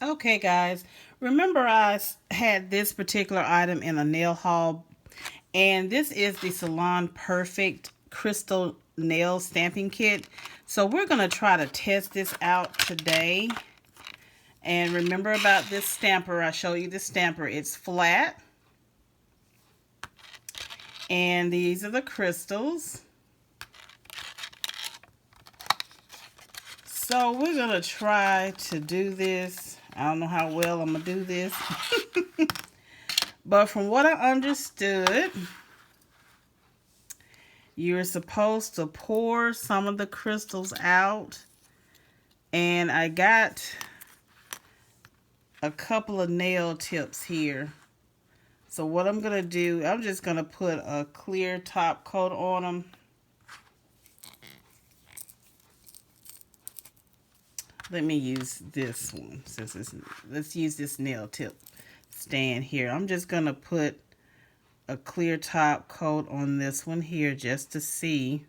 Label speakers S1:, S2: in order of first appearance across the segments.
S1: Okay, guys, remember had this particular item in a nail haul, and this is the Salon Perfect Crystal Nail Stamping Kit. So we're going to try to test this out today. And remember about this stamper, I showed you the stamper. It's flat. And these are the crystals. So we're going to try to do this. I don't know how well I'm going to do this. But from what I understood, you're supposed to pour some of the crystals out. And I got a couple of nail tips here. So what I'm going to do, I'm just going to put a clear top coat on them. Let me use this one. Let's use this nail tip stand here. I'm just going to put a clear top coat on this one here just to see.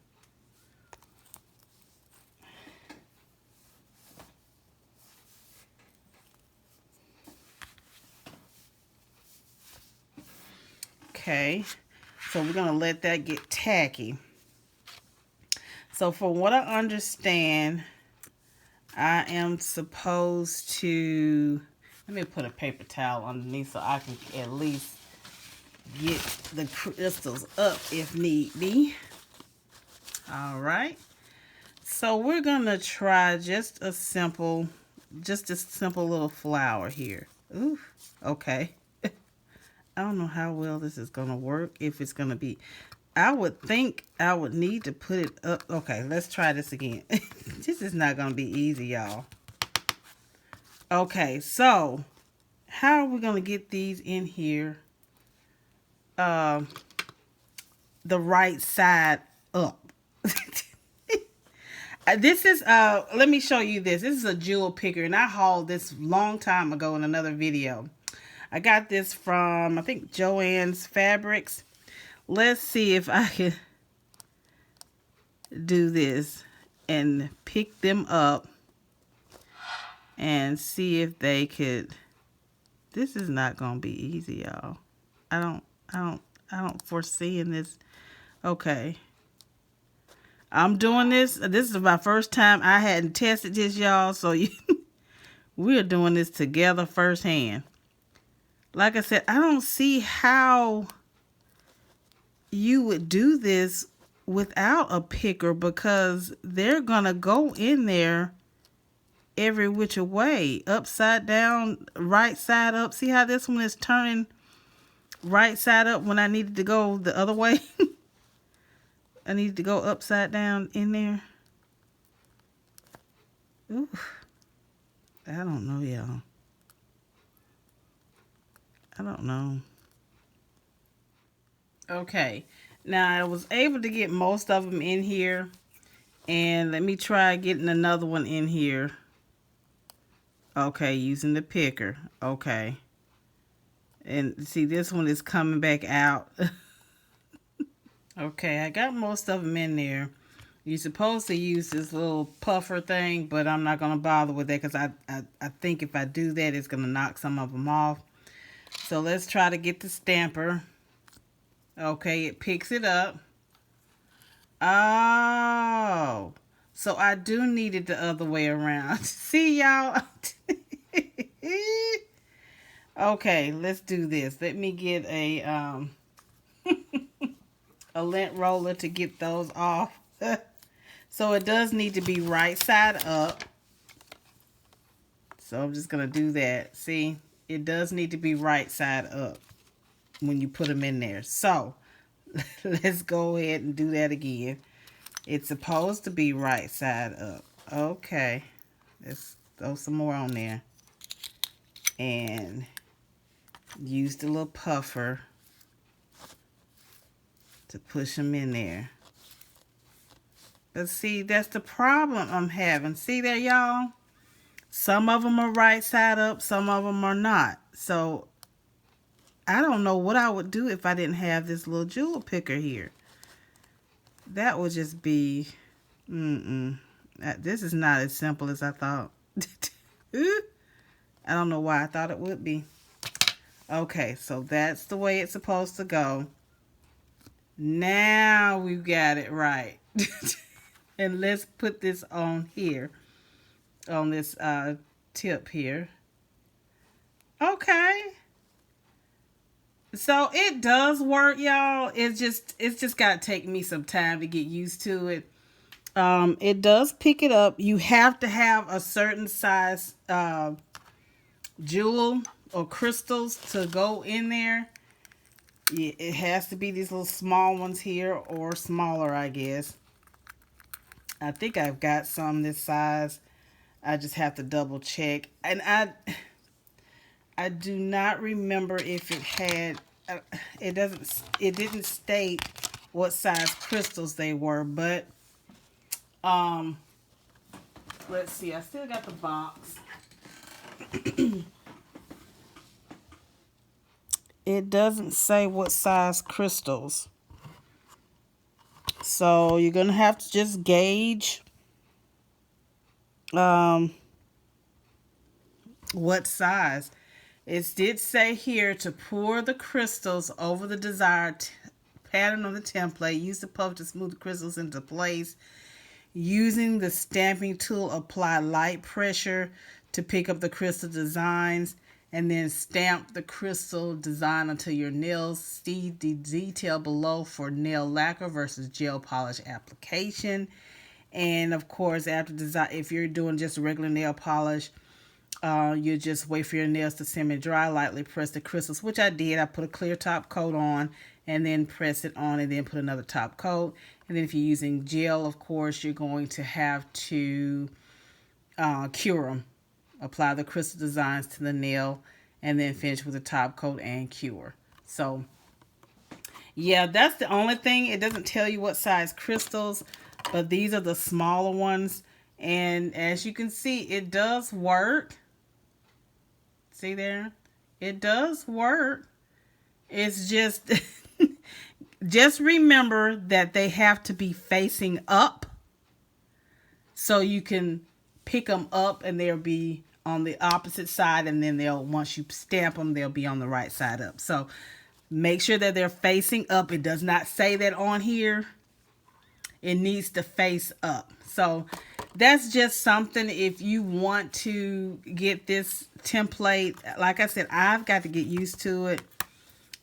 S1: Okay, so we're going to let that get tacky. So from what I understand, I am supposed to, let me put a paper towel underneath so I can at least get the crystals up if need be. All right. So we're going to try just a simple little flower here. Ooh, okay. I don't know how well this is going to work, if it's going to be. I would think I would need to put it up. Okay, let's try this again. This is not going to be easy, y'all. Okay, so how are we going to get these in here the right side up? This is, let me show you this. This is a jewel picker, and I hauled this long time ago in another video. I got this from, I think, Joann's Fabrics. Let's see if I can do this and pick them up and see if they could. This is not gonna be easy, y'all. I don't foresee in this. Okay, I'm doing this. This is my first time. I hadn't tested this, y'all, so we're doing this together firsthand. Like I said, I don't see how you would do this without a picker, because they're gonna go in there every which way, upside down, right side up. See how this one is turning right side up when I needed to go the other way? I needed to go upside down in there. Ooh, I don't know, y'all. I don't know. Okay, now I was able to get most of them in here, and let me try getting another one in here. Okay, using the picker. Okay, and see, this one is coming back out. Okay, I got most of them in there. You're supposed to use this little puffer thing, but I'm not going to bother with that, because I think if I do that, it's going to knock some of them off. So let's try to get the stamper. Okay, it picks it up. Oh, so I do need it the other way around. See, y'all? Okay, let's do this. Let me get a a lint roller to get those off. So it does need to be right side up. So I'm just going to do that. See, it does need to be right side up when you put them in there. So let's go ahead and do that again. It's supposed to be right side up. Okay, let's throw some more on there and use the little puffer to push them in there. But see, that's the problem I'm having. See there, y'all? Some of them are right side up, some of them are not. So I don't know what I would do if I didn't have this little jewel picker here. That would just be, this is not as simple as I thought. I don't know why I thought it would be. Okay, so that's the way it's supposed to go. Now we've got it right. And let's put this on here, on this tip here. Okay. So it does work, y'all. It's just gotta take me some time to get used to it. It does pick it up. You have to have a certain size jewel or crystals to go in there. Yeah, it has to be these little small ones here or smaller, I guess. I think I've got some this size. I just have to double check. And I do not remember if it had it didn't state what size crystals they were, but let's see. I still got the box. It doesn't say what size crystals. So you're going to have to just gauge what size. It did say here to pour the crystals over the desired pattern on the template. Use the puff to smooth the crystals into place. Using the stamping tool, apply light pressure to pick up the crystal designs, and then stamp the crystal design onto your nails. See the detail below for nail lacquer versus gel polish application. And of course, after design, if you're doing just regular nail polish, you just wait for your nails to semi-dry. Lightly press the crystals, which I did. I put a clear top coat on and then press it on and then put another top coat. And then if you're using gel, of course, you're going to have to cure them. Apply the crystal designs to the nail and then finish with a top coat and cure. So, yeah, that's the only thing. It doesn't tell you what size crystals, but these are the smaller ones. And as you can see, it does work. See there? It does work. It's just, just remember that they have to be facing up so you can pick them up and they'll be on the opposite side, and then once you stamp them, they'll be on the right side up. So make sure that they're facing up. It does not say that on here. It needs to face up. So that's just something if you want to get this template. Like I said, I've got to get used to it.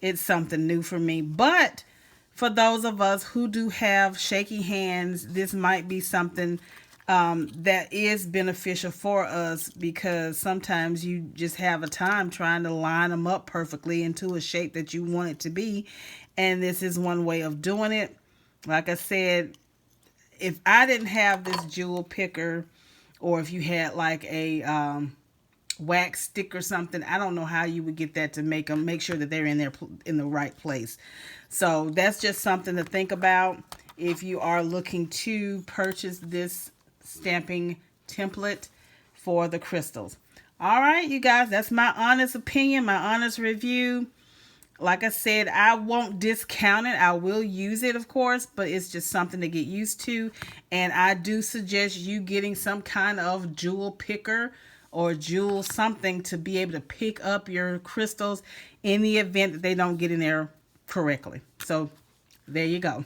S1: It's something new for me. But for those of us who do have shaky hands, this might be something that is beneficial for us, because sometimes you just have a time trying to line them up perfectly into a shape that you want it to be. And this is one way of doing it. Like I said, if I didn't have this jewel picker, or if you had like a wax stick or something, I don't know how you would get that to make sure that they're in there in the right place. So that's just something to think about if you are looking to purchase this stamping template for the crystals. All right, you guys, that's my honest opinion, my honest review. Like I said, I won't discount it. I will use it, of course, but it's just something to get used to. And I do suggest you getting some kind of jewel picker or jewel something to be able to pick up your crystals in the event that they don't get in there correctly. So there you go.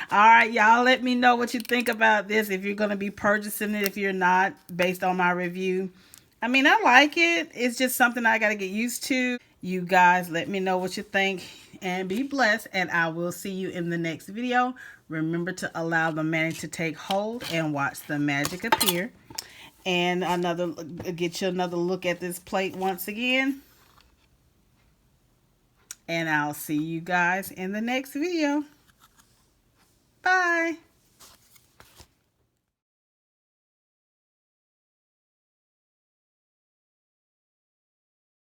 S1: All right, y'all, let me know what you think about this, if you're going to be purchasing it, if you're not, based on my review. I mean, I like it. It's just something I got to get used to. You guys, let me know what you think, and be blessed, and I will see you in the next video. Remember to allow the magic to take hold and watch the magic appear. And get you another look at this plate once again. And I'll see you guys in the next video. Bye.